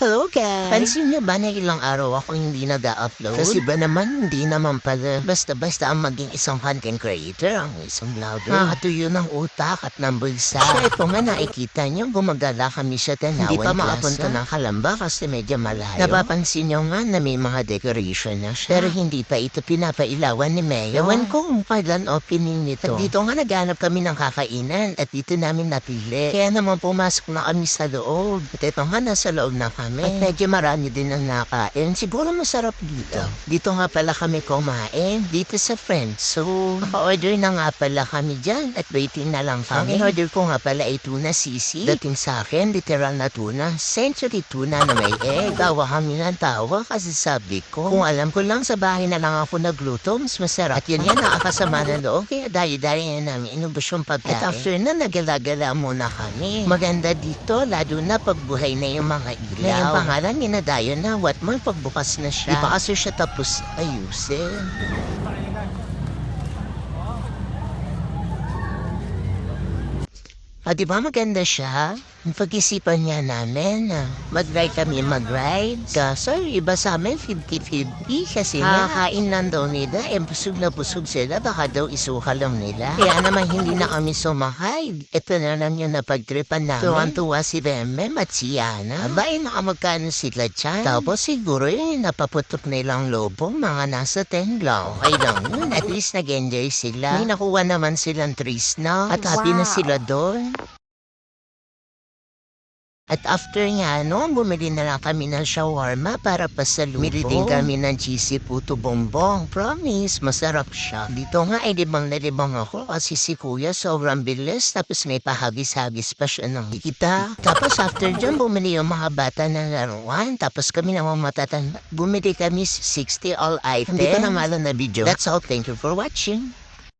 Hello guys! Pansin niyo ba na ilang araw ako hindi nag-upload? Kasi ba naman hindi naman pala basta-basta ang maging isang content creator, ang isang vlogger. Nakakatuyo ng utak at ng bulsa. Kaya ito nga nakikita niyo, gumagala kami sa Tanawan Hindi pa makapunta ng Kalamba kasi medyo malayo. Napapansin niyo nga na may mga decoration na siya. Pero hindi pa ito pinapailawan ni Mayo. Ewan ko kung kailan opening nito. At dito nga naghanap kami ng kakainan at dito namin napili. Kaya naman pumasok na kami sa loob. At ito nga nasa loob na kami. At medyo marami din ang nakain. Siguro masarap dito. Dito nga pala kami kumain. Dito sa Friends. So, naka-order na nga pala kami dyan. At waiting na lang kami. Ang order ko nga pala ay tuna sisi. Dating sa akin, literal na tuna. Century tuna na may egg. Tawa kami ng tawa kasi sabi ko, kung alam ko lang sa bahay na lang ako nagluto, mas masarap. At yun yan nakakasama na loob. Kaya dahil na namin inubos yung pagkain. At after na, nagala-gala muna kami. Maganda dito, lalo na pagbuhay na yung mga ilaw. Na yung pangalan niya na dayon na what more pagbukas na siya. Di pa kasi siya tapos ayusin. Di ba maganda siya? Yung pag-isipan niya namin, mag-ride kami mag-ride. Kaso iba sa amin 50-50 kasi nakakain lang daw nila. Busog na busog sila, baka daw isukal lang nila. Kaya naman hindi na kami sumakay. Ito na lang yung napagtripan namin. Tuwan-tuwa si Bemem at si Yana. Abay, nakamagkano sila dyan. Tapos siguro yung napaputok nilang lobo, mga nasa 10 lang. Okay lang yun, at least nag-enjoy sila. May nakuha naman silang trees na at happy na sila doon. At after nga, bumili na lang kami ng shawarma para pasalubong. Bumili din kami ng cheesy puto bongbong. Promise, masarap siya. Dito nga ay libang na libang ako kasi si kuya sobrang bilis. Tapos may pahagis-hagis pa siya ng kita. Tapos after dyan, bumili yung mga bata ng laruan. Tapos kami naman matatanda. Bumili kami 60 all items. Hindi ko na malo na video. That's all. Thank you for watching.